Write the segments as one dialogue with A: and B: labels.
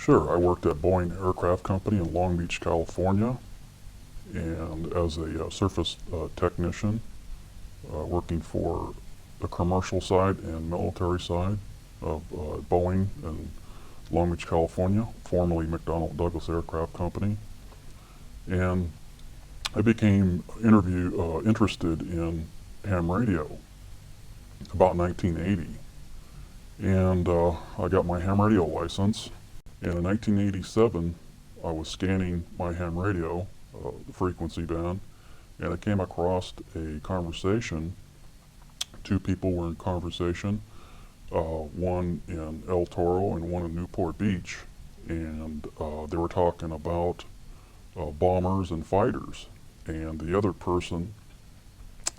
A: Sure, I worked at Boeing Aircraft Company in Long Beach, California, and as a surface technician, working for the commercial side and military side of Boeing in Long Beach, California, formerly McDonnell Douglas Aircraft Company. And I became interested in ham radio about 1980. And I got my ham radio license. And in 1987, I was scanning my ham radio, the frequency band, and I came across a conversation. Two people were in conversation, one in El Toro and one in Newport Beach, and they were talking about bombers and fighters. And the other person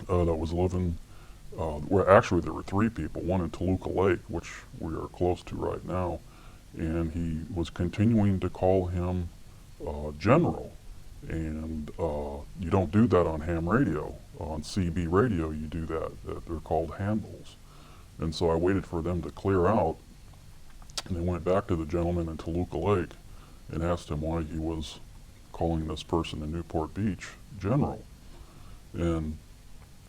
A: that was living, well, actually there were three people, one in Toluca Lake, which we are close to right now, and he was continuing to call him General. And you don't do that on ham radio. On CB radio, you do that. They're called handles. And so I waited for them to clear out, and they went back to the gentleman in Toluca Lake and asked him why he was calling this person in Newport Beach General. And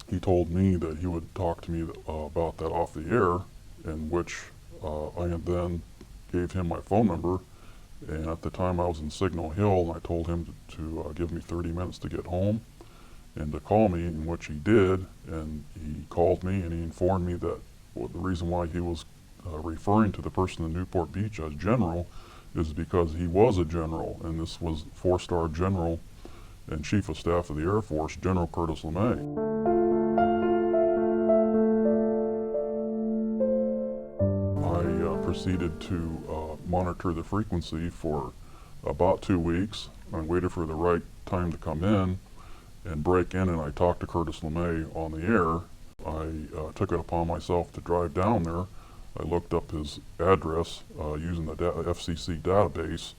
A: he told me that he would talk to me about that off the air, in which I then gave him my phone number. And at the time I was in Signal Hill, and I told him to give me 30 minutes to get home and to call me, in which he did. And he called me and he informed me that the reason why he was referring to the person in Newport Beach as General is because he was a general, and this was 4-star General and Chief of Staff of the Air Force, General Curtis Lemay. I proceeded to monitor the frequency for about 2 weeks. I waited for the right time to come in and break in, and I talked to Curtis Lemay on the air. I took it upon myself to drive down there. I looked up his address using the FCC database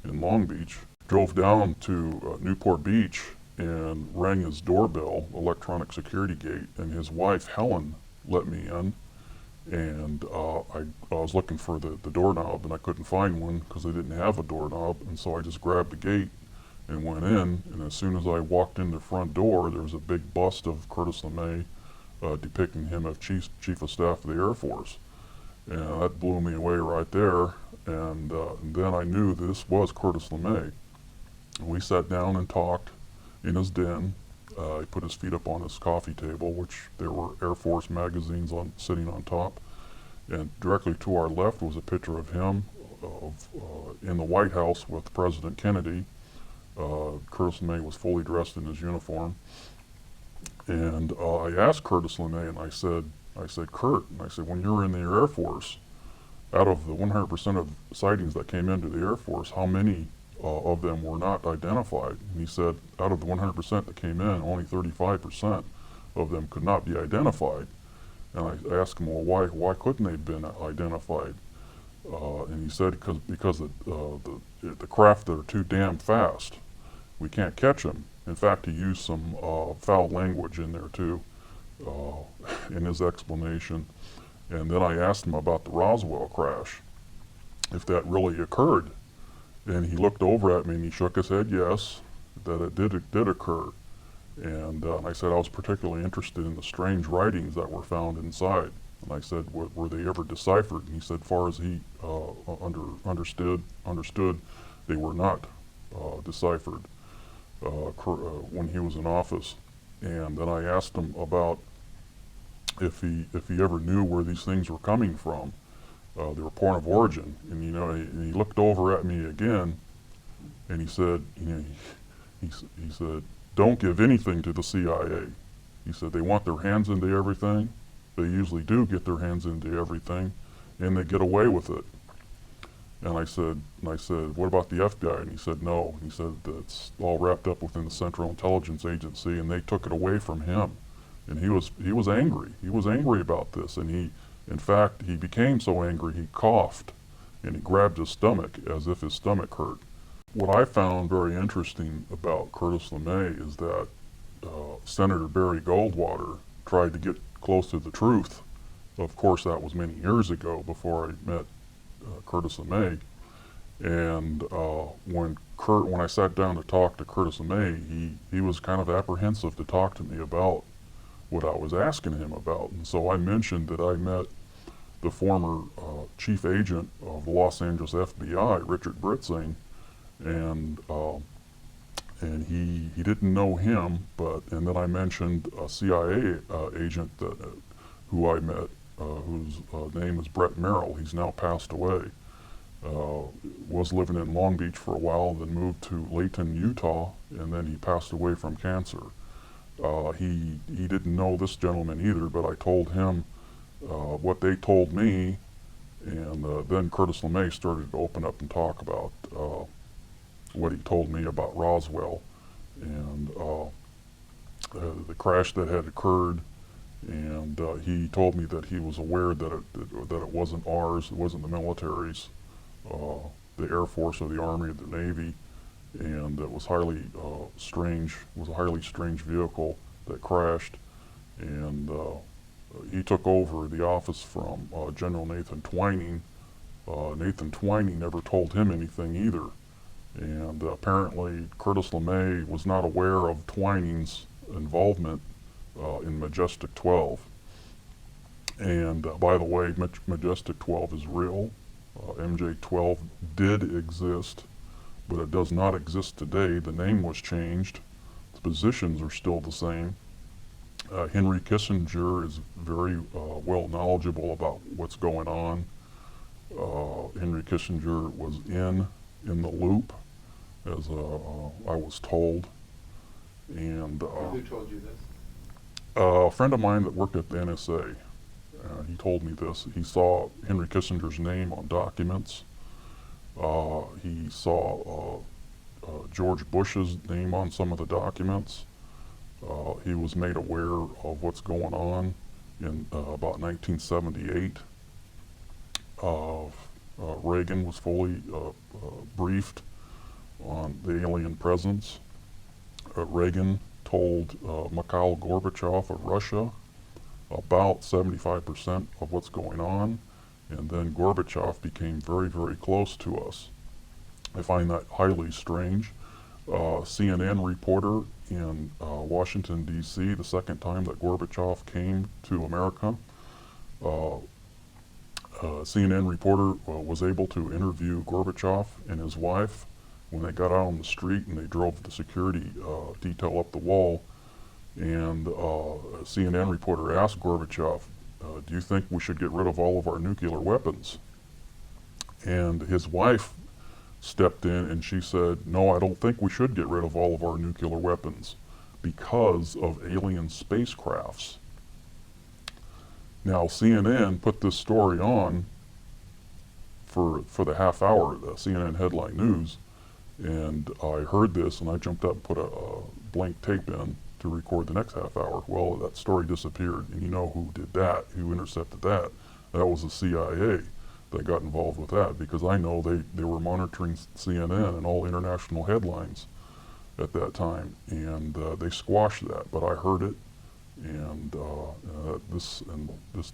A: in Long Beach, drove down to Newport Beach and rang his doorbell, electronic security gate, and his wife, Helen, let me in. And I was looking for the doorknob, and I couldn't find one because they didn't have a doorknob, and so I just grabbed the gate and went in. And as soon as I walked in the front door, there was a big bust of Curtis Lemay depicting him as Chief of Staff of the Air Force. And that blew me away right there. And then I knew this was Curtis Lemay. And we sat down and talked in his den. He put his feet up on his coffee table, which there were Air Force magazines sitting on top. And directly to our left was a picture of him in the White House with President Kennedy. Curtis Lemay was fully dressed in his uniform. And I asked Curtis Lemay, and I said, Kurt, and I said, when you were in the Air Force, out of the 100% of sightings that came into the Air Force, how many of them were not identified? And he said, out of the 100% that came in, only 35% of them could not be identified. And I asked him, well, why couldn't they have been identified? And he said, because the craft are too damn fast. We can't catch them. In fact, he used some foul language in there too, in his explanation. And then I asked him about the Roswell crash, if that really occurred. And he looked over at me and he shook his head, yes, that it did occur. And I said I was particularly interested in the strange writings that were found inside. And I said, were they ever deciphered? And he said, as far as he understood, they were not deciphered when he was in office. And then I asked him about if he ever knew where these things were coming from, their point of origin. And and he looked over at me again, and he said, he said, don't give anything to the CIA. He said they want their hands into everything. They usually do get their hands into everything, and they get away with it. And I said, what about the FBI? And he said, no. And he said that's all wrapped up within the Central Intelligence Agency, and they took it away from him. And he was angry. He was angry about this, and in fact, he became so angry he coughed, and he grabbed his stomach as if his stomach hurt. What I found very interesting about Curtis Lemay is that Senator Barry Goldwater tried to get close to the truth. Of course, that was many years ago before I met Curtis Lemay. And when I sat down to talk to Curtis Lemay, he was kind of apprehensive to talk to me about what I was asking him about. And so I mentioned that I met the former chief agent of the Los Angeles FBI, Richard Britzing, and he didn't know him, and then I mentioned a CIA agent who I met, whose name is Brett Merrill. He's now passed away. Was living in Long Beach for a while, then moved to Layton, Utah, and then he passed away from cancer. He didn't know this gentleman either, but I told him what they told me, and then Curtis Lemay started to open up and talk about what he told me about Roswell and the crash that had occurred. And he told me that he was aware that it wasn't ours, it wasn't the military's, the Air Force or the Army or the Navy, and it was highly strange. It was a highly strange vehicle that crashed, and he took over the office from General Nathan Twining. Nathan Twining never told him anything either, and apparently Curtis Lemay was not aware of Twining's involvement in Majestic 12. And by the way, Majestic 12 is real. MJ-12 did exist, but it does not exist today. The name was changed. The positions are still the same. Henry Kissinger is very well knowledgeable about what's going on. Henry Kissinger was in the loop, as I was told. And
B: who told you this?
A: a friend of mine that worked at the NSA, he told me this. He saw Henry Kissinger's name on documents. He saw George Bush's name on some of the documents. He was made aware of what's going on in about 1978. Reagan was fully briefed on the alien presence. Reagan told Mikhail Gorbachev of Russia about 75% of what's going on, and then Gorbachev became very, very close to us. I find that highly strange. CNN reporter in Washington, D.C., the second time that Gorbachev came to America, CNN reporter was able to interview Gorbachev and his wife when they got out on the street and they drove the security detail up the wall. And a CNN reporter asked Gorbachev, do you think we should get rid of all of our nuclear weapons? And his wife stepped in and she said, no, I don't think we should get rid of all of our nuclear weapons because of alien spacecrafts. Now, CNN put this story on for the half hour, the CNN headline news, and I heard this and I jumped up and put a blank tape in to record the next half hour. Well, that story disappeared, and you know who did that, who intercepted that. That was the CIA that got involved with that, because I know they were monitoring CNN and all international headlines at that time, and they squashed that, but I heard it, and this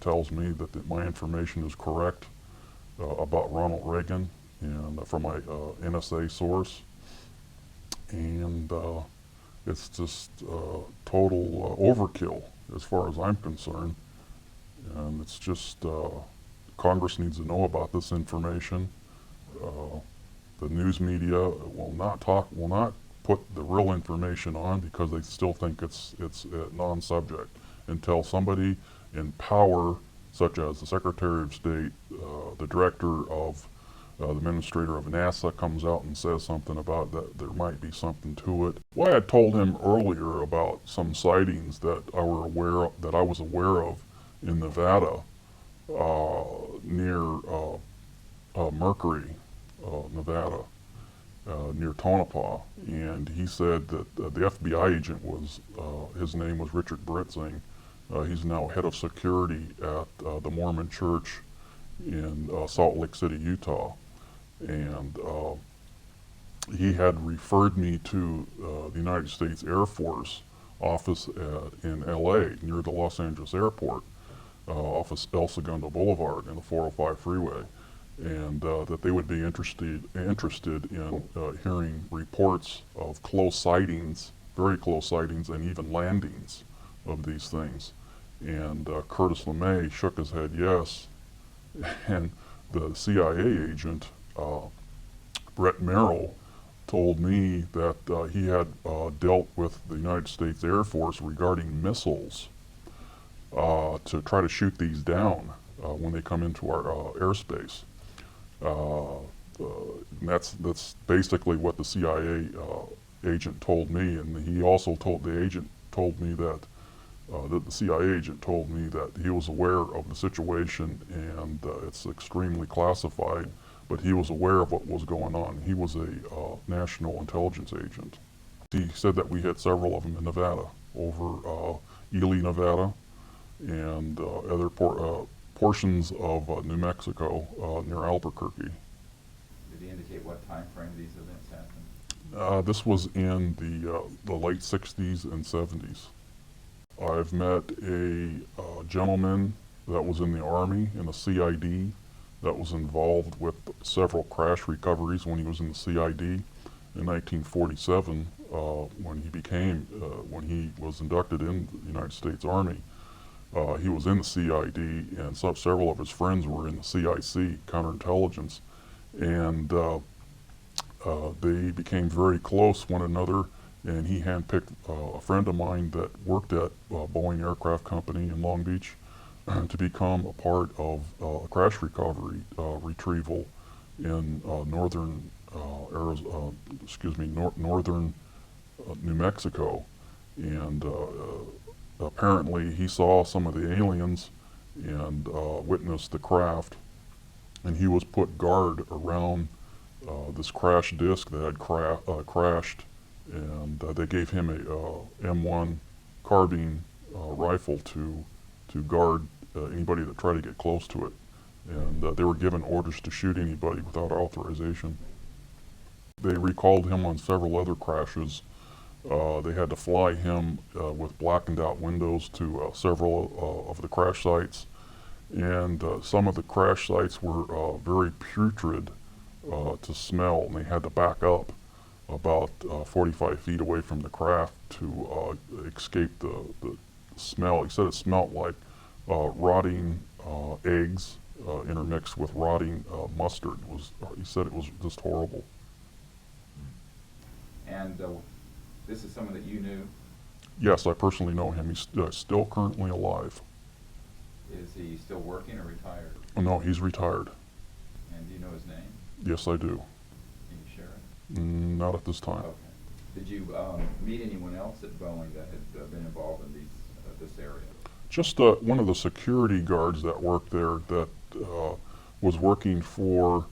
A: tells me that my information is correct about Ronald Reagan, and from my NSA source, and it's just total overkill as far as I'm concerned, and it's just Congress needs to know about this information. The news media will not put the real information on because they still think it's a non-subject until somebody in power, such as the Secretary of State, the director of the administrator of NASA, comes out and says something about that. There might be something to it. Well, I had told him earlier about some sightings that I was aware of in Nevada, near Mercury, Nevada, near Tonopah, and he said that the FBI agent his name was Richard Britzing. He's now head of security at the Mormon Church in Salt Lake City, Utah, and he had referred me to the United States Air Force office in LA near the Los Angeles airport, off of El Segundo Boulevard in the 405 freeway. and that they would be interested in hearing reports of close sightings, very close sightings, and even landings of these things. And Curtis Lemay shook his head yes, and the CIA agent, Brett Merrill, told me that he had dealt with the United States Air Force regarding missiles to try to shoot these down when they come into our airspace. And that's basically what the CIA agent told me, and he also told the agent told me that the CIA agent told me that he was aware of the situation, and it's extremely classified, but he was aware of what was going on. He was a national intelligence agent. He said that we hit several of them in Nevada, over Ely, Nevada, and other portions of New Mexico near Albuquerque.
B: Did he indicate what time frame these events happened?
A: This was in the late 60s and 70s. I've met a gentleman that was in the Army, in the CID, that was involved with several crash recoveries when he was in the CID in 1947, when he was inducted in the United States Army. He was in the CID, and several of his friends were in the CIC, counterintelligence, and they became very close one another, and he handpicked a friend of mine that worked at Boeing Aircraft Company in Long Beach to become a part of crash recovery retrieval in northern northern New Mexico, and apparently he saw some of the aliens and witnessed the craft, and he was put guard around this crash disc that had crashed, and they gave him a M1 carbine rifle to guard anybody that tried to get close to it, and they were given orders to shoot anybody without authorization. They recalled him on several other crashes. They had to fly him with blackened out windows to several of the crash sites, and some of the crash sites were very putrid to smell, and they had to back up about 45 feet away from the craft to escape the smell. He said it smelled like rotting eggs intermixed with rotting mustard. He said it was just horrible.
B: And this is someone that you knew?
A: Yes, I personally know him. He's still currently alive.
B: Is he still working or retired?
A: Oh, no, he's retired.
B: And do you know his name?
A: Yes, I do.
B: Can you share it?
A: Not at this time.
B: Okay. Did you meet anyone else at Boeing that had been involved in this area?
A: Just one of the security guards that worked there that was working for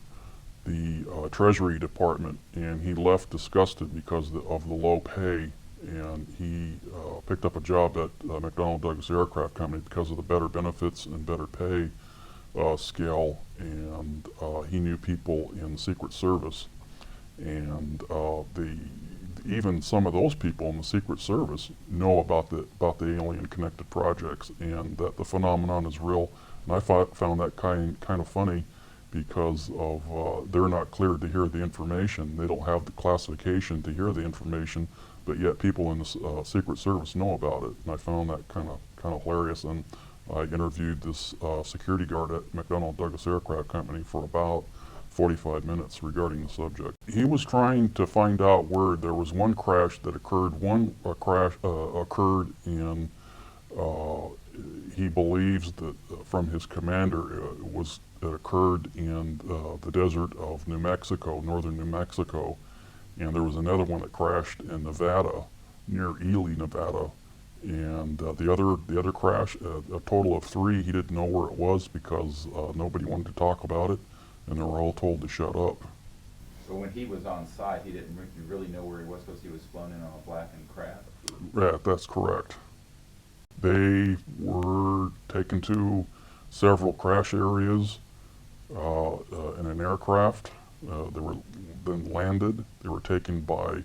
A: the Treasury Department, and he left disgusted because of the low pay, and he picked up a job at McDonnell Douglas Aircraft Company because of the better benefits and better pay scale, and he knew people in the Secret Service, and even some of those people in the Secret Service know about the alien connected projects, and that the phenomenon is real. And I found that kind of funny, because of they're not cleared to hear the information. They don't have the classification to hear the information, but yet people in the Secret Service know about it. And I found that kind of hilarious. And I interviewed this security guard at McDonnell Douglas Aircraft Company for about 45 minutes regarding the subject. He was trying to find out where there was one crash that occurred. Occurred in. He believes that from his commander it occurred in the desert of New Mexico, northern New Mexico, and there was another one that crashed in Nevada, near Ely, Nevada, and the other crash, a total of 3. He didn't know where it was because nobody wanted to talk about it, and they were all told to shut up.
B: So when he was on site, he didn't really know where he was because he was flown in on a blackened craft?
A: Yeah, that's correct. They were taken to several crash areas in an aircraft. They were then landed. They were taken by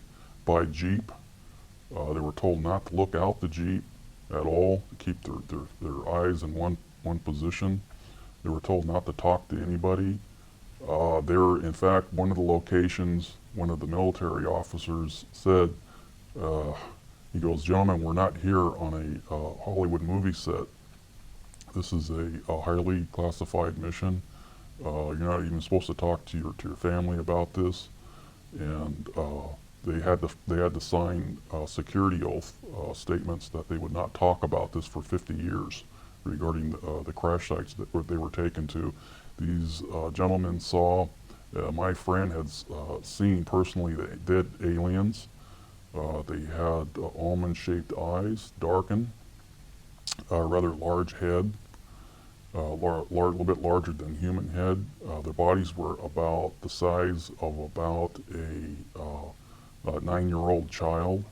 A: Jeep. They were told not to look out the Jeep at all, to keep their eyes in one position. They were told not to talk to anybody. There, in fact, one of the locations, one of the military officers said, uh, he goes, "Gentlemen, we're not here on a Hollywood movie set. This is a highly classified mission. You're not even supposed to talk to your family about this." And they had to sign security oath statements that they would not talk about this for 50 years regarding the crash sites that they were taken to. These gentlemen saw, my friend had seen personally the dead aliens. They had almond-shaped eyes, darkened, rather large head, little bit larger than human head. Their bodies were about the size of about a 9-year-old child.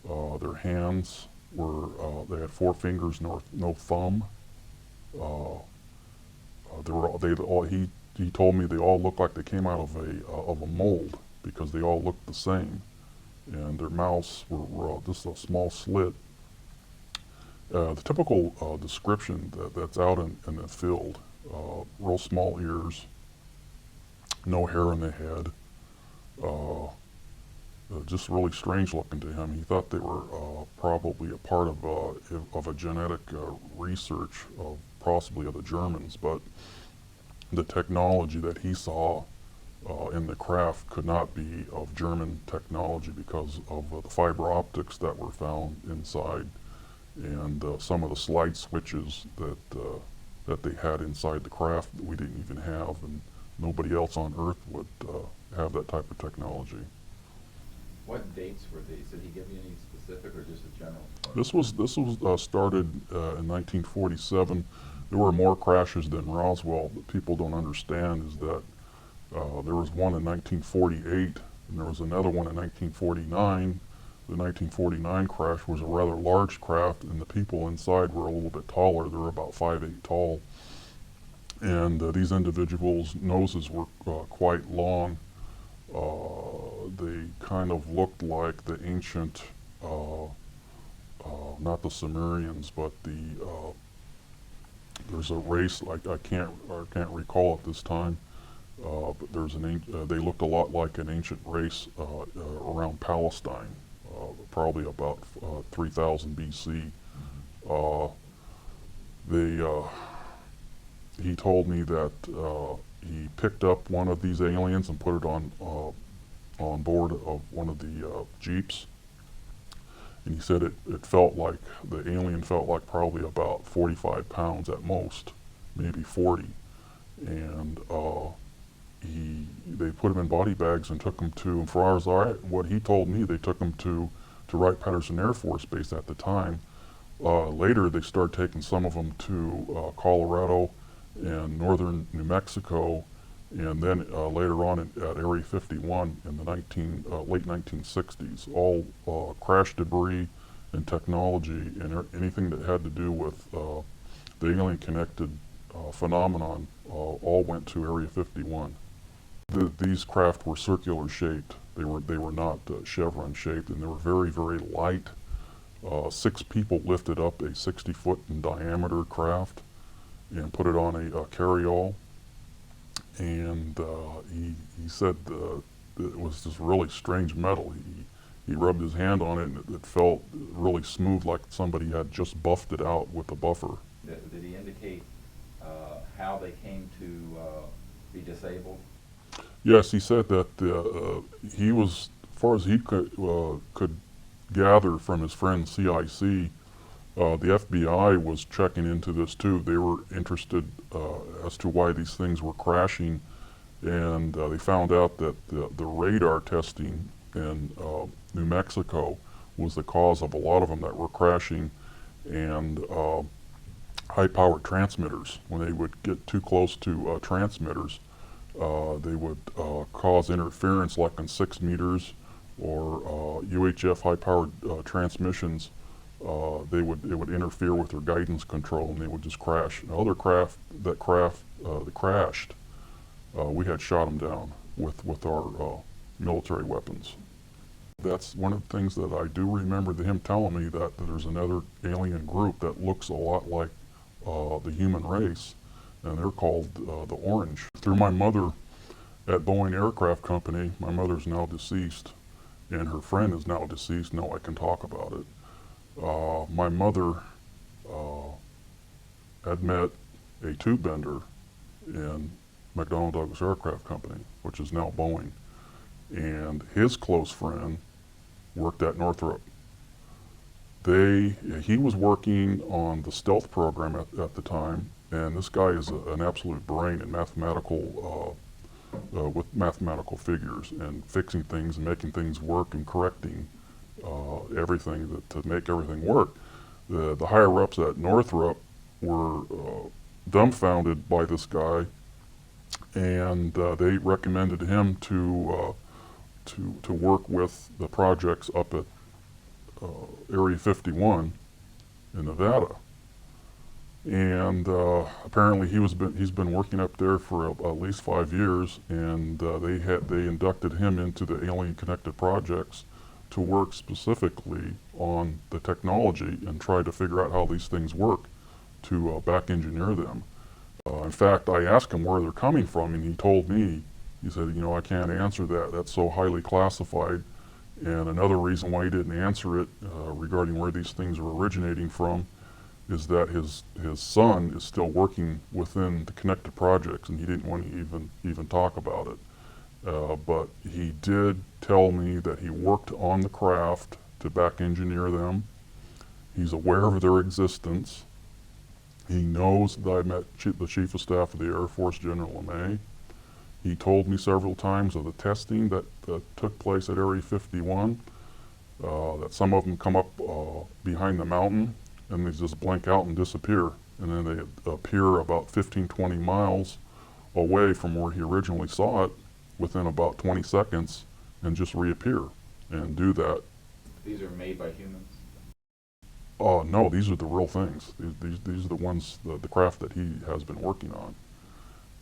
A: Their hands were, they had 4 fingers, no thumb. He told me they all looked like they came out of a mold because they all looked the same, and their mouths were just a small slit. The typical description that's out in the field, real small ears, no hair in the head, just really strange looking to him. He thought they were probably a part of a genetic research of possibly of the Germans, but the technology that he saw in the craft could not be of German technology because of the fiber optics that were found inside, and some of the slide switches that they had inside the craft that we didn't even have, and nobody else on Earth would have that type of technology.
B: What dates were these? Did he give you any specific or just a general?
A: This was started in 1947. There were more crashes than Roswell, but people don't understand is that there was one in 1948, and there was another one in 1949. The 1949 crash was a rather large craft, and the people inside were a little bit taller. They were about 5'8" tall. And these individuals' noses were quite long. They kind of looked like the ancient, not the Sumerians, but there's a race, I can't recall at this time, but they looked a lot like an ancient race around Palestine. Probably about 3000 BC. He told me that he picked up one of these aliens and put it on board of one of the Jeeps. And he said it felt like, the alien felt like probably about 45 pounds at most, maybe 40. And they put him in body bags and took him to, and for what he told me, they took him to Wright-Patterson Air Force Base at the time. Later, they started taking some of them to Colorado and northern New Mexico, and then later on at Area 51 in the late 1960s. All crash debris and technology and anything that had to do with the alien-connected phenomenon all went to Area 51. These craft were circular shaped. They were not chevron shaped, and they were very, very light. 6 people lifted up a 60-foot in diameter craft and put it on a carryall. And he said it was this really strange metal. He rubbed his hand on it, and it felt really smooth, like somebody had just buffed it out with a buffer.
B: Did he indicate how they came to be disabled?
A: Yes, he said that he was, as far as he could gather from his friend CIC, the FBI was checking into this too. They were interested as to why these things were crashing, and they found out that the radar testing in New Mexico was the cause of a lot of them that were crashing, and high-powered transmitters. When they would get too close to transmitters, they would cause interference like in 6 meters, or UHF high-powered transmissions. It would interfere with their guidance control, and they would just crash. And other craft that crashed, we had shot them down with our military weapons. That's one of the things that I do remember him telling me, that there's another alien group that looks a lot like the human race, and they're called the Orange. Through my mother, at Boeing Aircraft Company, my mother's now deceased, and her friend is now deceased. No, I can talk about it. My mother had met a tube bender in McDonnell Douglas Aircraft Company, which is now Boeing, and his close friend worked at Northrup. He was working on the stealth program at the time, and this guy is an absolute brain in with mathematical figures and fixing things and making things work and correcting everything to make everything work. The higher ups at Northrup were dumbfounded by this guy, and they recommended him to work with the projects up at Area 51 in Nevada. And apparently he's been working up there for at least 5 years, and they inducted him into the Alien Connected Projects to work specifically on the technology and try to figure out how these things work to back engineer them. In fact, I asked him where they're coming from, and he told me, he said, I can't answer that. That's so highly classified. And another reason why he didn't answer it regarding where these things are originating from is that his son is still working within the connected projects, and he didn't want to even talk about it. But he did tell me that he worked on the craft to back engineer them. He's aware of their existence. He knows that I met the Chief of Staff of the Air Force, General Lemay. He told me several times of the testing that took place at Area 51, that some of them come up behind the mountain and they just blink out and disappear. And then they appear about 15, 20 miles away from where he originally saw it within about 20 seconds and just reappear and do that.
B: These are made by humans?
A: No, these are the real things. These are the ones, the craft that he has been working on.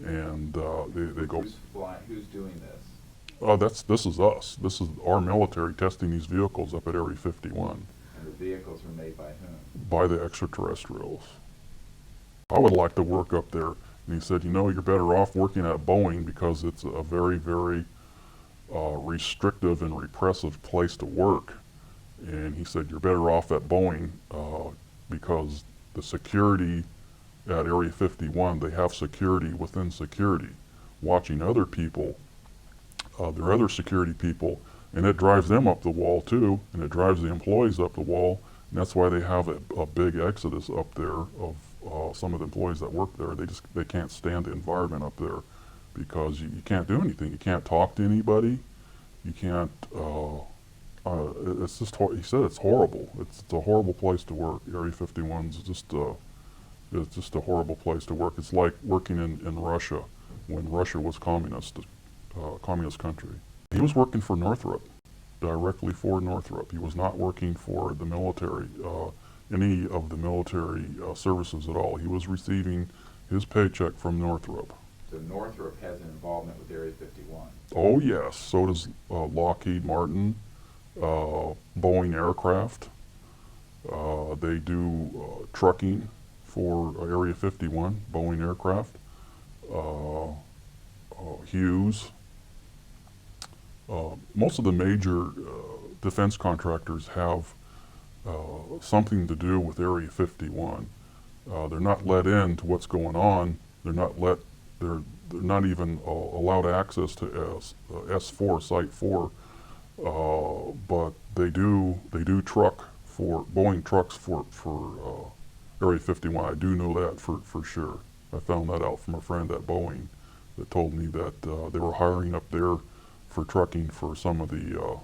A: And they go.
B: Who's doing this?
A: This is us. This is our military testing these vehicles up at Area 51.
B: And the vehicles were made by whom?
A: By the extraterrestrials. I would like to work up there. And he said, you're better off working at Boeing because it's a very, very restrictive and repressive place to work. And he said, you're better off at Boeing because the security at Area 51, they have security within security, watching other people, their other security people, and it drives them up the wall too, and it drives the employees up the wall, and that's why they have a big exodus up there of some of the employees that work there. They can't stand the environment up there because you can't do anything. You can't talk to anybody. You can't. It's just. He said it's horrible. It's a horrible place to work. Area 51's just. It's just a horrible place to work. It's like working in Russia when Russia was communist country. He was working for Northrup, directly for Northrup. He was not working for the military, any of the military services at all. He was receiving his paycheck from Northrup.
B: So Northrop has an involvement with Area 51?
A: Oh yes, so does Lockheed Martin, Boeing Aircraft. They do trucking for Area 51, Boeing Aircraft, Hughes. Most of the major defense contractors have something to do with Area 51. They're not let in to what's going on. They're not even allowed access to S4, Site 4, but they do truck for Boeing trucks for Area 51. I do know that for sure. I found that out from a friend at Boeing that told me that they were hiring up there for trucking for some of the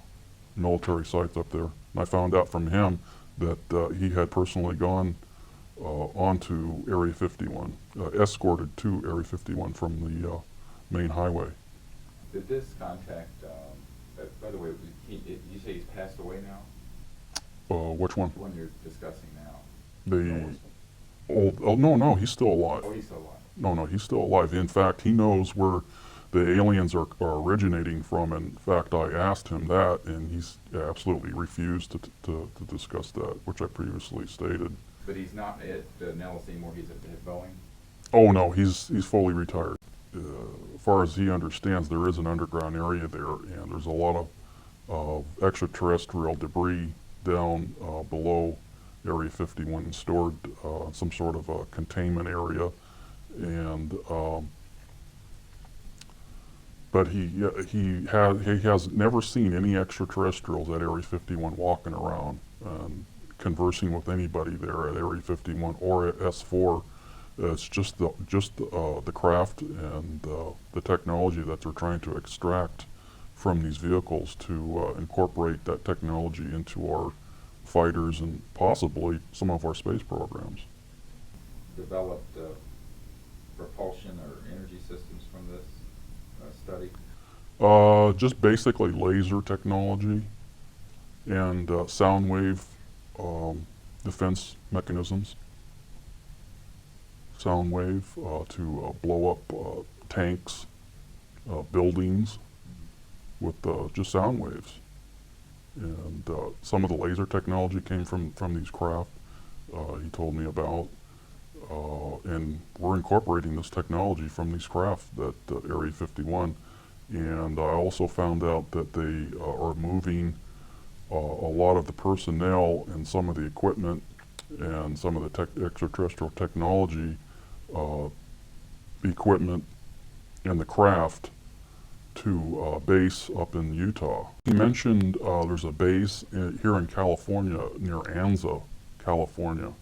A: military sites up there. And I found out from him that he had personally gone onto Area 51, escorted to Area 51 from the main highway.
B: Did this contact, by the way, you say he's passed away now?
A: Which one?
B: The one you're discussing now.
A: No, he's still alive.
B: Oh, he's still alive.
A: No, he's still alive. In fact, he knows where the aliens are originating from. In fact, I asked him that, and he's absolutely refused to discuss that, which I previously stated.
B: But he's not at Nellis anymore. He's at Boeing.
A: Oh no, he's fully retired. as far as he understands, there is an underground area there, and there's a lot of extraterrestrial debris down below Area 51 stored some sort of a containment area, and but he has never seen any extraterrestrials at Area 51 walking around and conversing with anybody there at Area 51 or at S4. It's just the craft and the technology that they're trying to extract from these vehicles to incorporate that technology into our fighters and possibly some of our space programs.
B: Developed propulsion or energy systems from this study?
A: Just basically laser technology and sound wave defense mechanisms. Sound wave to blow up tanks, buildings with just sound waves. And some of the laser technology came from these craft he told me about. And we're incorporating this technology from these craft at Area 51. And I also found out that they are moving a lot of the personnel and some of the equipment and some of the extraterrestrial technology equipment and the craft to base up in Utah. He mentioned there's a base here in California near Enzo, California,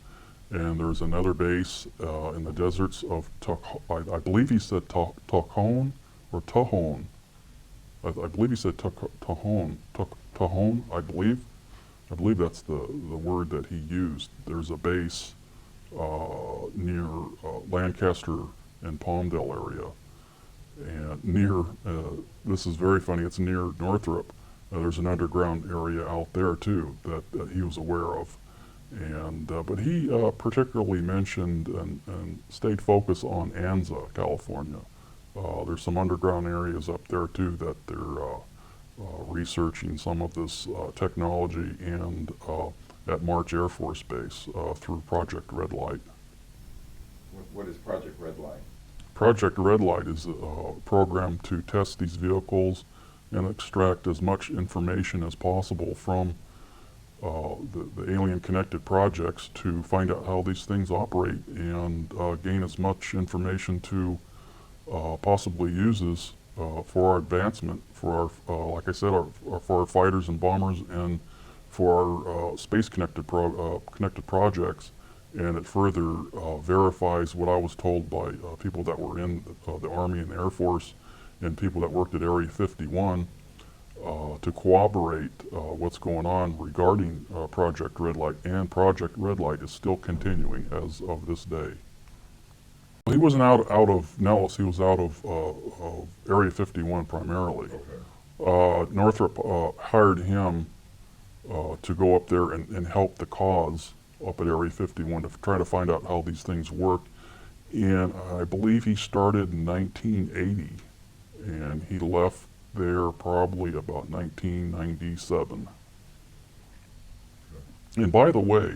A: and there's another base in the deserts of I believe he said Tajon or Tajon. I believe he said Tajon, I believe. I believe that's the word that he used. There's a base near Lancaster and Palmdale area. And near, this is very funny, it's near Northrup. There's an underground area out there too that he was aware of. And but he particularly mentioned and stayed focused on Enzo, California. There's some underground areas up there too that they're researching some of this technology and at March Air Force Base through Project Red Light.
B: What is Project Red Light?
A: Project Red Light is a program to test these vehicles and extract as much information as possible from the alien connected projects to find out how these things operate and gain as much information to possibly use this for our advancement, for our, like I said, for our fighters and bombers and for our space connected projects. And it further verifies what I was told by people that were in the Army and the Air Force and people that worked at Area 51 to corroborate what's going on regarding Project Red Light. And Project Red Light is still continuing as of this day. He wasn't out of Nellis, he was out of Area 51 primarily. Okay. Northrup hired him to go up there and help the cause up at Area 51 to try to find out how these things work. And I believe he started in 1980 and he left there probably about 1997. And by the way,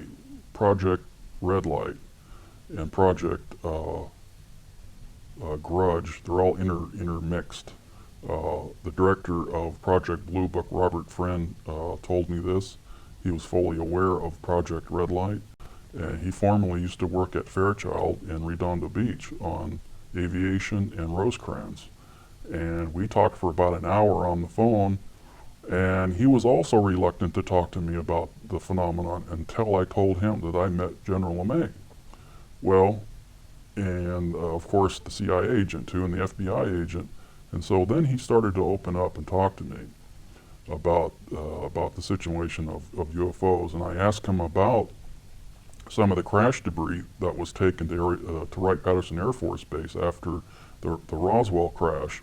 A: Project Red Light and Project Grudge, they're all intermixed. The director of Project Blue Book, Robert Friend, told me this. He was fully aware of Project Red Light. And he formerly used to work at Fairchild in Redondo Beach on aviation and Rosecrans. And we talked for about an hour on the phone, and he was also reluctant to talk to me about the phenomenon until I told him that I met General Lemay. Well, and of course the CIA agent too, and the FBI agent. And so then he started to open up and talk to me about the situation of UFOs. And I asked him about some of the crash debris that was taken to Wright-Patterson Air Force Base after the Roswell crash.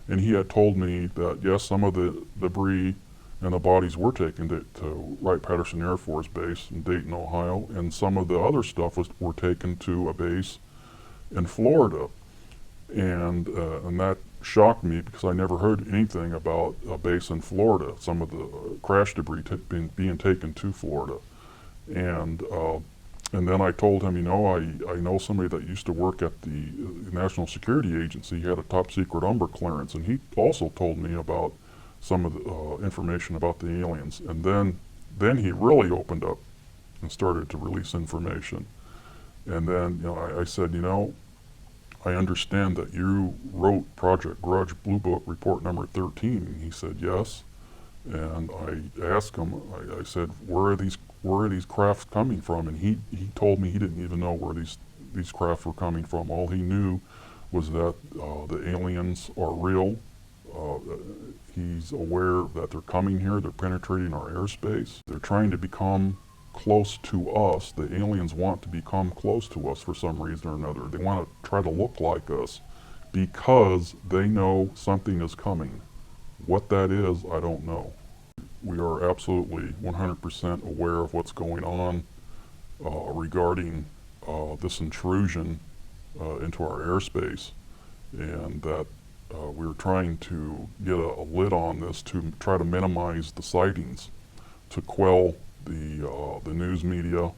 A: And he had told me that yes, some of the debris and the bodies were taken to Wright-Patterson Air Force Base in Dayton, Ohio, and some of the other stuff were taken to a base in Florida. And that shocked me because I never heard anything about a base in Florida, some of the crash debris being taken to Florida. And And then I told him, I know somebody that used to work at the National Security Agency. He had a top secret Umber clearance, and he also told me about some of the information about the aliens. And then he really opened up and started to release information. And then I said, I understand that you wrote Project Grudge Blue Book Report number 13. And he said yes. And I asked him, I said, where are these crafts coming from? And he told me he didn't even know where these crafts were coming from. All he knew was that the aliens are real. He's aware that they're coming here, they're penetrating our airspace. They're trying to become close to us. The aliens want to become close to us for some reason or another. They want to try to look like us because they know something is coming. What that is, I don't know. We are absolutely 100% aware of what's going on regarding this intrusion into our airspace, and that we're trying to get a lid on this to try to minimize the sightings, to quell the news media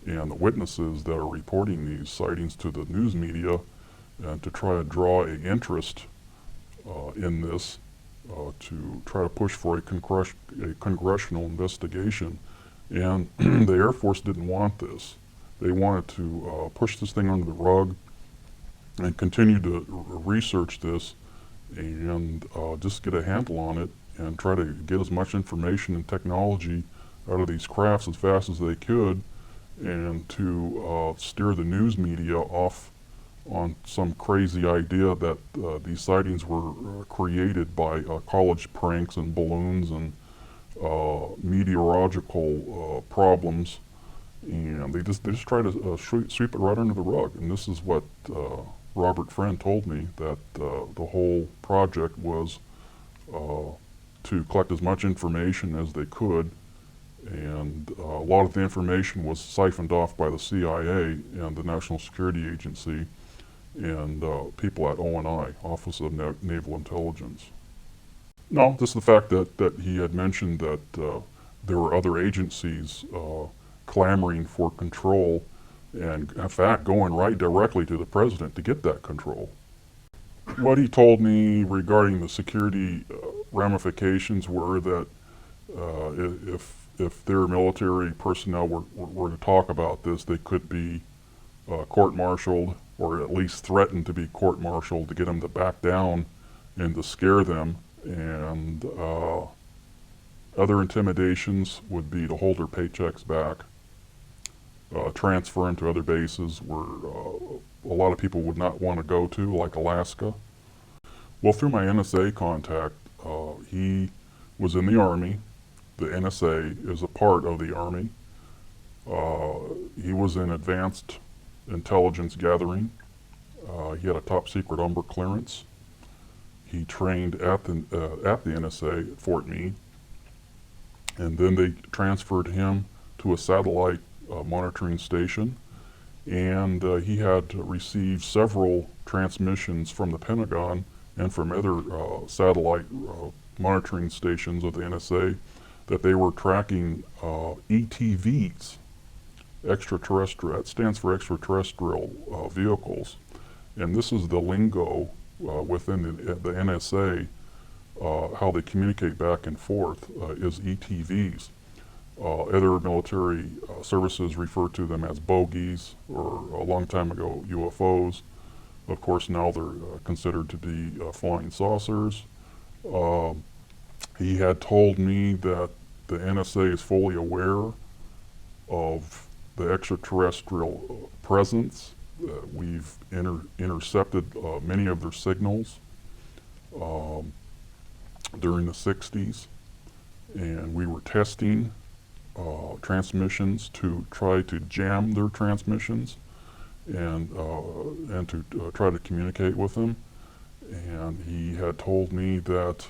A: and the witnesses that are reporting these sightings to the news media, and to try to draw an interest in this, to try to push for a congressional investigation. And the Air Force didn't want this. They wanted to push this thing under the rug and continue to research this and just get a handle on it and try to get as much information and technology out of these crafts as fast as they could, and to steer the news media off on some crazy idea that these sightings were created by college pranks and balloons and meteorological problems, and they just try to sweep it right under the rug. And this is what Robert Friend told me, that the whole project was to collect as much information as they could, and a lot of the information was siphoned off by the CIA and the National Security Agency and people at ONI, Office of Naval Intelligence. No, just the fact that he had mentioned that there were other agencies clamoring for control, and in fact going right directly to the president to get that control. What he told me regarding the security ramifications were that if their military personnel were to talk about this, they could be court-martialed, or at least threatened to be court-martialed, to get them to back down and to scare them. And other intimidations would be to hold their paychecks back, transfer them to other bases where a lot of people would not want to go to, like Alaska. Well, through my NSA contact, he was in the Army. The NSA is a part of the Army. He was in advanced intelligence gathering. He had a top secret Umber clearance. He trained at the NSA at Fort Meade, and then they transferred him to a satellite monitoring station, and he had received several transmissions from the Pentagon and from other satellite monitoring stations of the NSA that they were tracking ETVs, extraterrestrial. That stands for extraterrestrial vehicles, and this is the lingo within the NSA. How they communicate back and forth is ETVs. Other military services refer to them as bogies, or a long time ago UFOs. Of course, now they're considered to be flying saucers. He had told me that the NSA is fully aware of the extraterrestrial presence. We've intercepted many of their signals during the 60s, and we were testing transmissions to try to jam their transmissions and to try to communicate with them. And he had told me that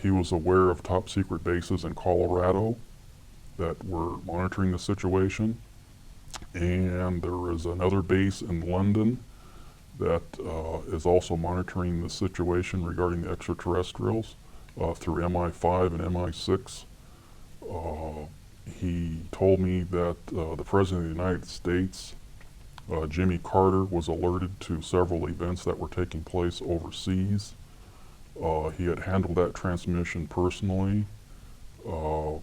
A: he was aware of top secret bases in Colorado that were monitoring the situation, and there is another base in London that is also monitoring the situation regarding the extraterrestrials through MI5 and MI6 He told me that the President of the United States, Jimmy Carter, was alerted to several events that were taking place overseas. He had handled that transmission personally. Uh,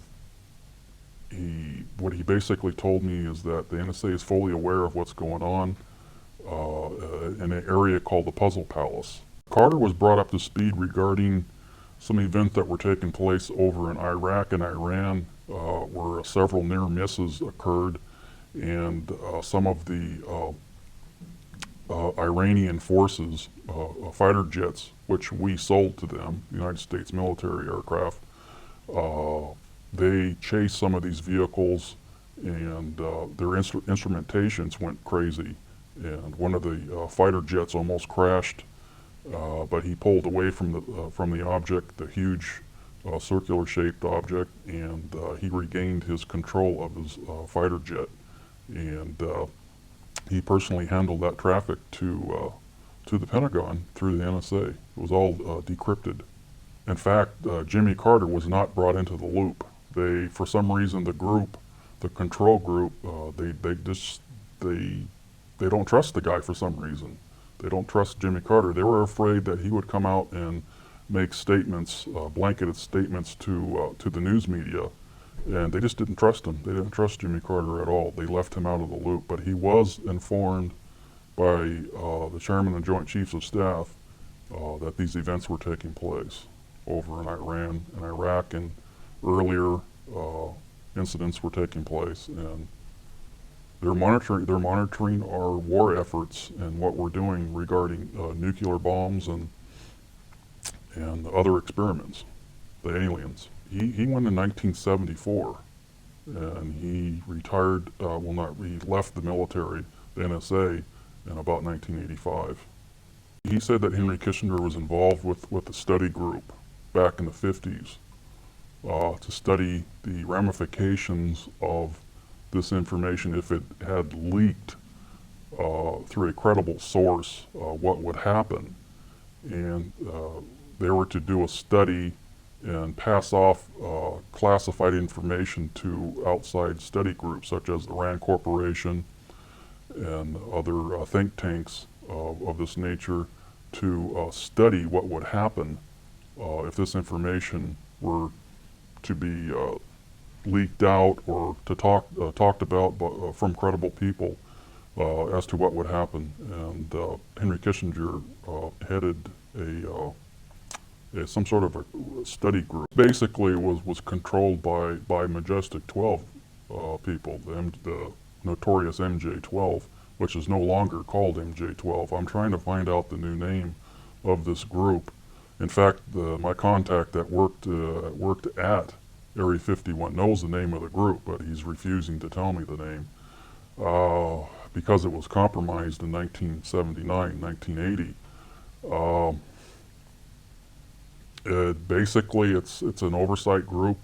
A: what he basically told me is that the NSA is fully aware of what's going on in an area called the Puzzle Palace. Carter was brought up to speed regarding some events that were taking place over in Iraq and Iran, where several near misses occurred, and some of the Iranian forces, fighter jets, which we sold to them, United States military aircraft, they chased some of these vehicles, and their instrumentations went crazy. And one of the fighter jets almost crashed, but he pulled away from the object, the huge circular-shaped object, and he regained his control of his fighter jet. And he personally handled that traffic to the Pentagon through the NSA. It was all decrypted. In fact, Jimmy Carter was not brought into the loop. They, for some reason, the group, the control group, they don't trust the guy for some reason. They don't trust Jimmy Carter. They were afraid that he would come out and make statements, blanketed statements to the news media, and they just didn't trust him. They didn't trust Jimmy Carter at all. They left him out of the loop. But he was informed by the chairman and Joint Chiefs of Staff that these events were taking place over in Iran and Iraq, and earlier incidents were taking place, and they're monitoring our war efforts and what we're doing regarding nuclear bombs and other experiments, the aliens. He went in 1974, and he retired, he left the military, the NSA, in about 1985. He said that Henry Kissinger was involved with a study group back in the 50s to study the ramifications of this information if it had leaked through a credible source, what would happen. And they were to do a study and pass off classified information to outside study groups such as the RAND Corporation and other think tanks of this nature to study what would happen if this information were to be leaked out or to talked about from credible people as to what would happen. And Henry Kissinger headed some sort of a study group. Basically, was controlled by Majestic 12 people, the notorious MJ-12, which is no longer called MJ-12. I'm trying to find out the new name of this group. In fact, my contact that worked at Area 51 knows the name of the group, but he's refusing to tell me the name because it was compromised in 1979, 1980. Basically, it's an oversight group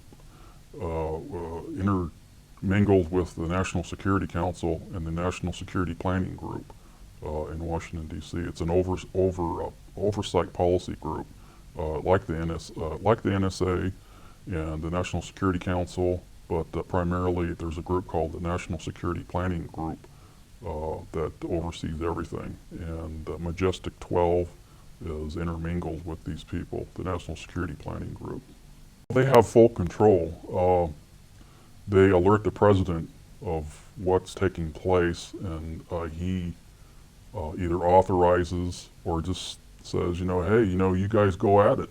A: intermingled with the National Security Council and the National Security Planning Group in Washington, D.C. It's an oversight policy group like the NSA and the National Security Council, but primarily there's a group called the National Security Planning Group that oversees everything. And Majestic 12 is intermingled with these people, the National Security Planning Group. They have full control. They alert the president of what's taking place, and he either authorizes or just says, hey, you guys go at it.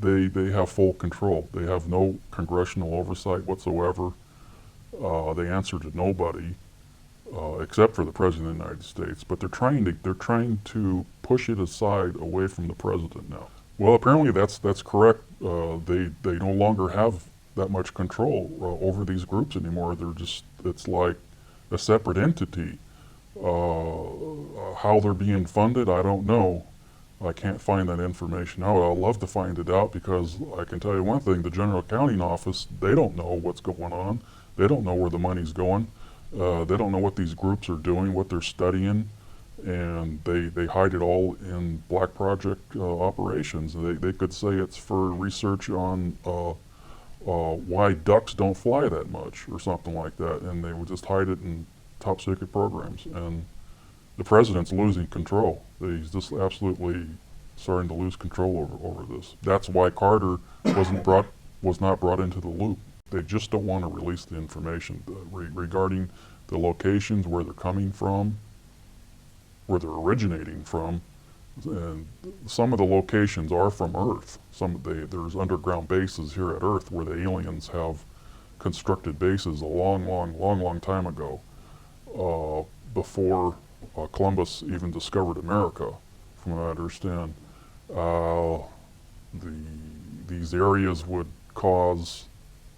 A: They have full control. They have no congressional oversight whatsoever. They answer to nobody except for the President of the United States. But they're trying to push it aside away from the president now. Well, apparently that's correct. They no longer have that much control over these groups anymore. It's like a separate entity. How they're being funded, I don't know. I can't find that information out. I'd love to find it out, because I can tell you one thing, the General Accounting Office, they don't know what's going on. They don't know where the money's going. They don't know what these groups are doing, what they're studying, and they hide it all in black project operations. They could say it's for research on why ducks don't fly that much or something like that, and they would just hide it in top secret programs. And the president's losing control. He's just absolutely starting to lose control over this. That's why Carter was not brought into the loop. They just don't want to release the information regarding the locations, where they're coming from, where they're originating from. And some of the locations are from Earth. There's underground bases here at Earth where the aliens have constructed bases a long time ago, before Columbus even discovered America, from what I understand. These areas would cause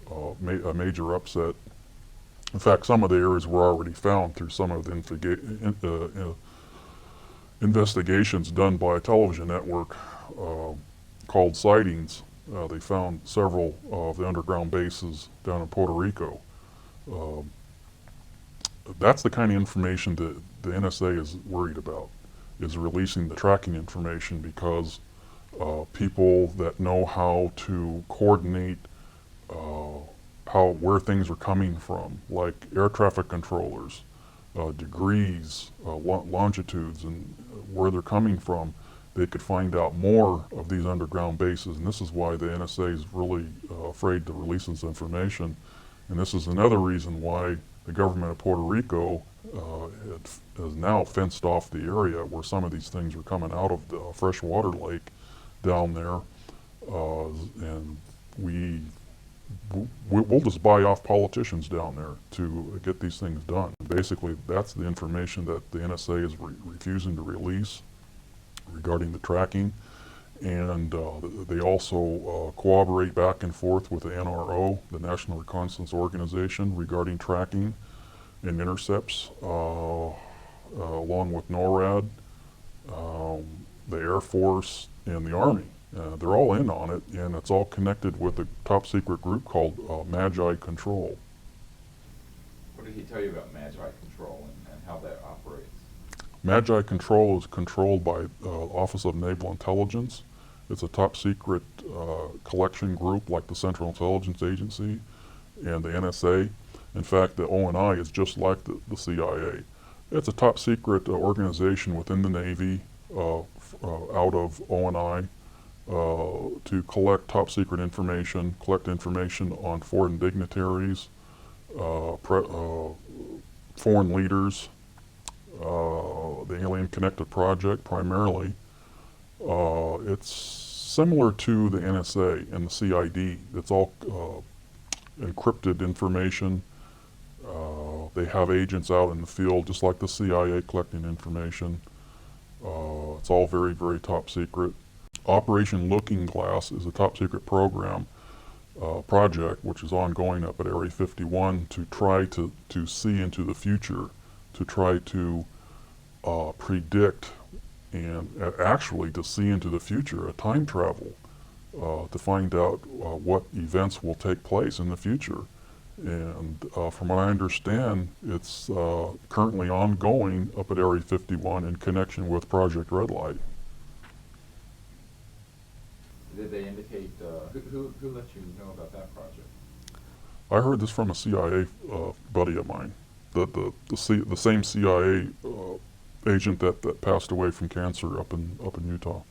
A: a major upset. In fact, some of the areas were already found through some of the investigations done by a television network called Sightings. They found several of the underground bases down in Puerto Rico. That's the kind of information that the NSA is worried about, is releasing the tracking information, because people that know how to coordinate where things are coming from, like air traffic controllers, degrees, longitudes, and where they're coming from, they could find out more of these underground bases. And this is why the NSA is really afraid to release this information. And this is another reason why the government of Puerto Rico has now fenced off the area where some of these things are coming out of the freshwater lake down there. And we'll just buy off politicians down there to get these things done. Basically, that's the information that the NSA is refusing to release regarding the tracking. And they also cooperate back and forth with the NRO, the National Reconnaissance Organization, regarding tracking and intercepts, along with NORAD, the Air Force, and the Army. They're all in on it, and it's all connected with a top secret group called Magi Control.
B: What did he tell you about Magi Control and how that operates?
A: Magi Control is controlled by Office of Naval Intelligence. It's a top secret collection group like the Central Intelligence Agency and the NSA. In fact, the ONI is just like the CIA. It's a top secret organization within the Navy, out of ONI, to collect top secret information, collect information on foreign dignitaries, foreign leaders, the Alien Connected Project primarily. It's similar to the NSA and the CID. It's all encrypted information. They have agents out in the field, just like the CIA, collecting information. It's all very, very top secret. Operation Looking Glass is a top secret program, project, which is ongoing up at Area 51 to try to see into the future, to try to predict and actually to see into the future, a time travel, to find out what events will take place in the future. And from what I understand, it's currently ongoing up at Area 51 in connection with Project Red Light.
B: Did they indicate, who let you know about that project?
A: I heard this from a CIA buddy of mine, the same CIA agent that passed away from cancer up in Utah.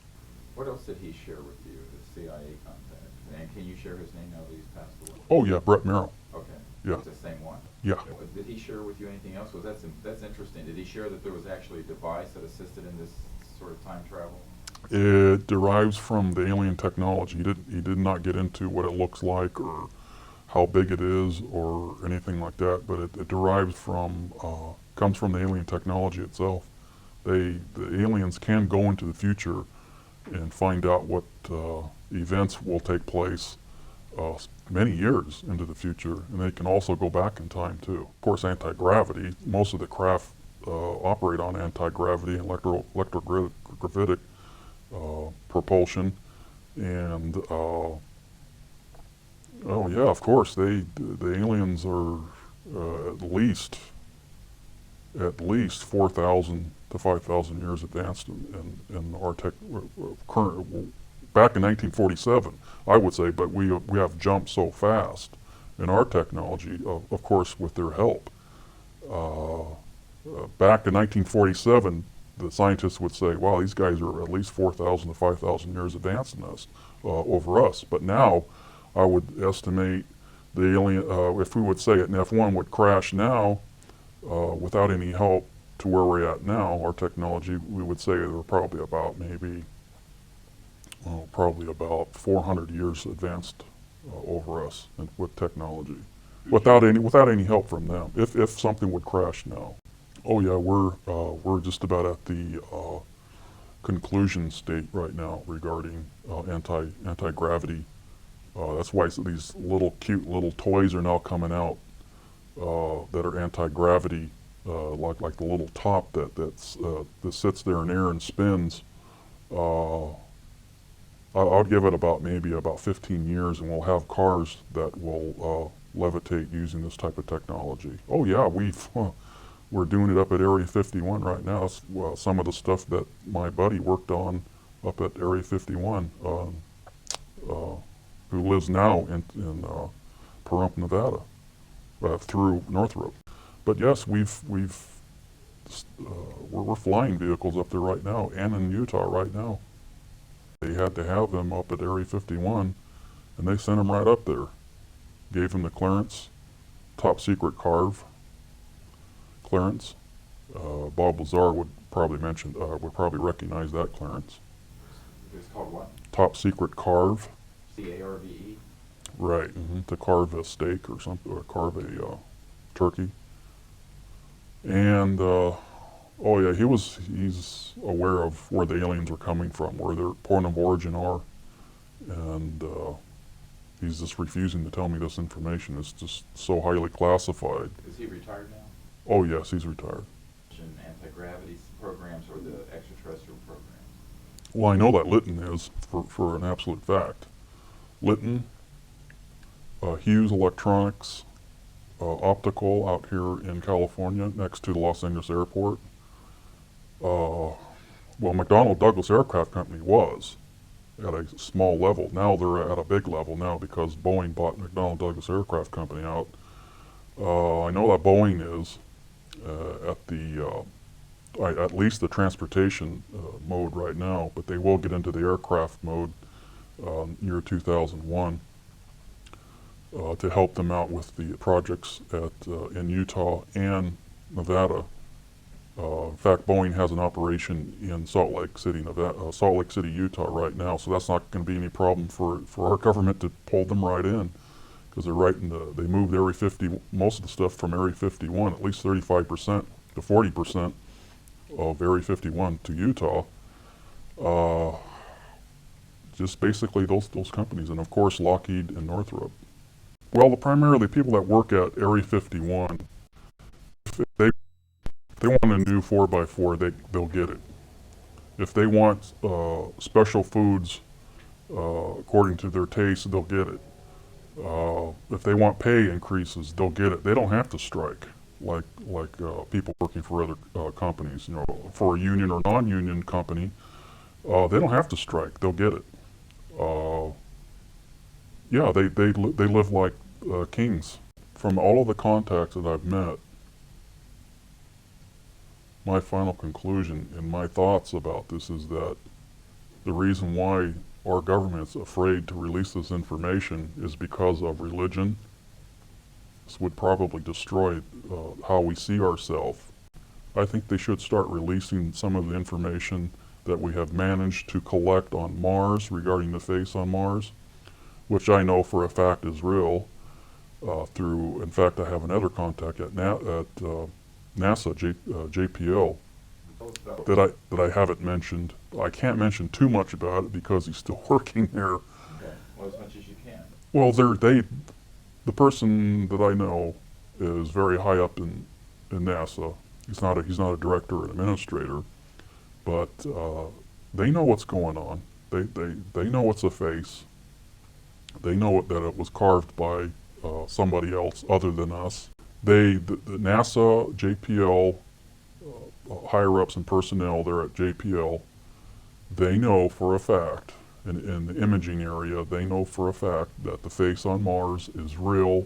B: What else did he share with you, the CIA contact? And can you share his name now that he's passed away?
A: Oh yeah, Brett Merrill.
B: Okay.
A: Yeah.
B: It's the same one.
A: Yeah.
B: Did he share with you anything else? That's interesting. Did he share that there was actually a device that assisted in this sort of time travel?
A: It derives from the alien technology. He did not get into what it looks like or how big it is or anything like that, but it derives from, comes from the alien technology itself. The aliens can go into the future and find out what events will take place many years into the future, and they can also go back in time too. Of course, anti-gravity. Most of the craft operate on anti-gravity and electrogravitic propulsion, and oh yeah, of course, the aliens are at least 4,000 to 5,000 years advanced in our current, back in 1947, I would say, but we have jumped so fast in our technology, of course, with their help. Back in 1947, the scientists would say, wow, these guys are at least 4,000 to 5,000 years advanced in us, over us. But now, I would estimate the alien, if we would say an F-1 would crash now, without any help to where we're at now, our technology, we would say they're probably about maybe, probably about 400 years advanced over us with technology, without any help from them. If something would crash now, oh yeah, we're just about at the conclusion state right now regarding anti-gravity. That's why these little cute little toys are now coming out that are anti-gravity, like the little top that sits there in air and spins. I'll give it maybe about 15 years, and we'll have cars that will levitate using this type of technology. Oh yeah, we're doing it up at Area 51 right now. It's, some of the stuff that my buddy worked on up at Area 51, who lives now in Pahrump, Nevada, through Northrup. But yes, we're flying vehicles up there right now, and in Utah right now. They had to have them up at Area 51, and they sent them right up there. Gave them the clearance, top secret carve clearance. Bob Lazar would probably recognize that clearance.
B: It's called what?
A: Top secret carve.
B: C-A-R-V-E?
A: Right, to carve a steak or something, or carve a turkey. And oh yeah, he's aware of where the aliens are coming from, where their point of origin are, and he's just refusing to tell me this information. It's just so highly classified.
B: Is he retired now?
A: Oh yes, he's retired.
B: Anti-gravity programs or the extraterrestrial programs?
A: Well, I know that Lytton is, for an absolute fact. Lytton, Hughes Electronics, Optical out here in California, next to the Los Angeles airport. Well, McDonnell Douglas Aircraft Company was at a small level. Now they're at a big level now because Boeing bought McDonnell Douglas Aircraft Company out. I know that Boeing is at least the transportation mode right now, but they will get into the aircraft mode year 2001 to help them out with the projects in Utah and Nevada. In fact, Boeing has an operation in Salt Lake City, Utah right now, so that's not going to be any problem for our government to pull them right in, because they're right in they moved Area 50, most of the stuff from Area 51, at least 35% to 40% of Area 51 to Utah. Just basically those companies, and of course Lockheed and Northrup. Well, primarily people that work at Area 51, if they want a new 4x4, they'll get it. If they want special foods according to their taste, they'll get it. If they want pay increases, they'll get it. They don't have to strike like people working for other companies. You know, for a union or non-union company, they don't have to strike. They'll get it. Yeah, they live like kings. From all of the contacts that I've met, my final conclusion and my thoughts about this is that the reason why our government's afraid to release this information is because of religion. This would probably destroy how we see ourselves. I think they should start releasing some of the information that we have managed to collect on Mars regarding the face on Mars, which I know for a fact is real. In fact, I have another contact at NASA, JPL, that I haven't mentioned. I can't mention too much about it because he's still working there.
B: Okay. Well, as much as you can.
A: Well, the person that I know is very high up in NASA. He's not a director or an administrator, but they know what's going on. They know it's a face. They know that it was carved by somebody else other than us. The NASA, JPL, higher ups and personnel there at JPL, they know for a fact, in the imaging area, they know for a fact that the face on Mars is real,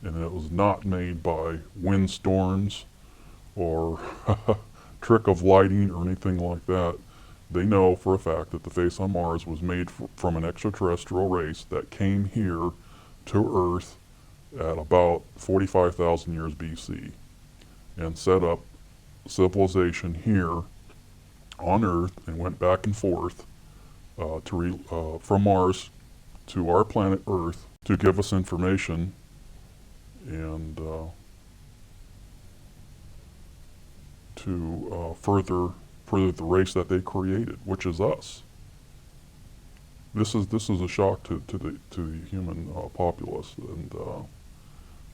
A: and it was not made by windstorms or trick of lighting or anything like that. They know for a fact that the face on Mars was made from an extraterrestrial race that came here to Earth at about 45,000 years BC and set up civilization here on Earth and went back and forth from Mars to our planet Earth to give us information and to further the race that they created, which is us. This is a shock to the human populace, and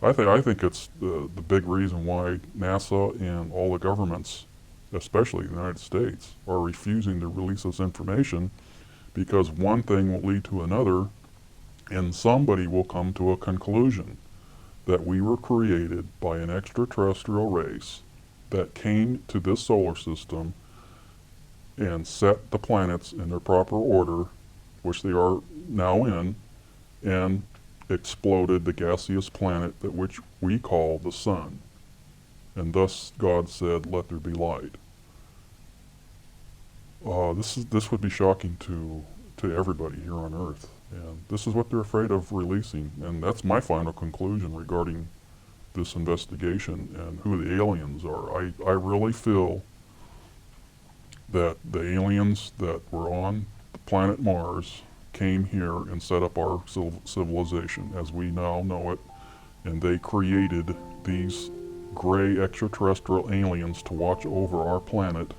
A: I think it's the big reason why NASA and all the governments, especially the United States, are refusing to release this information, because one thing will lead to another, and somebody will come to a conclusion that we were created by an extraterrestrial race that came to this solar system and set the planets in their proper order, which they are now in, and exploded the gaseous planet that which we call the sun. And thus God said, "Let there be light." This would be shocking to everybody here on Earth, and this is what they're afraid of releasing. And that's my final conclusion regarding this investigation and who the aliens are. I really feel that the aliens that were on the planet Mars came here and set up our civilization as we now know it, and they created these gray extraterrestrial aliens to watch over our planet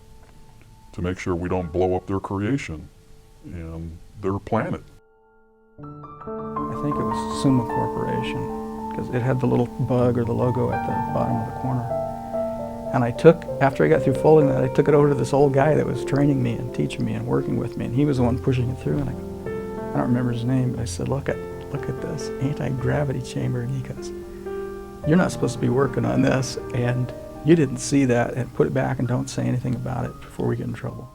A: to make sure we don't blow up their creation and their planet.
C: I think it was Summa Corporation, because it had the little bug or the logo at the bottom of the corner. And after I got through folding that, I took it over to this old guy that was training me and teaching me and working with me, and he was the one pushing it through. And I don't remember his name, but I said, look at this anti-gravity chamber. And he goes, "You're not supposed to be working on this, and you didn't see that, and put it back and don't say anything about it before we get in trouble."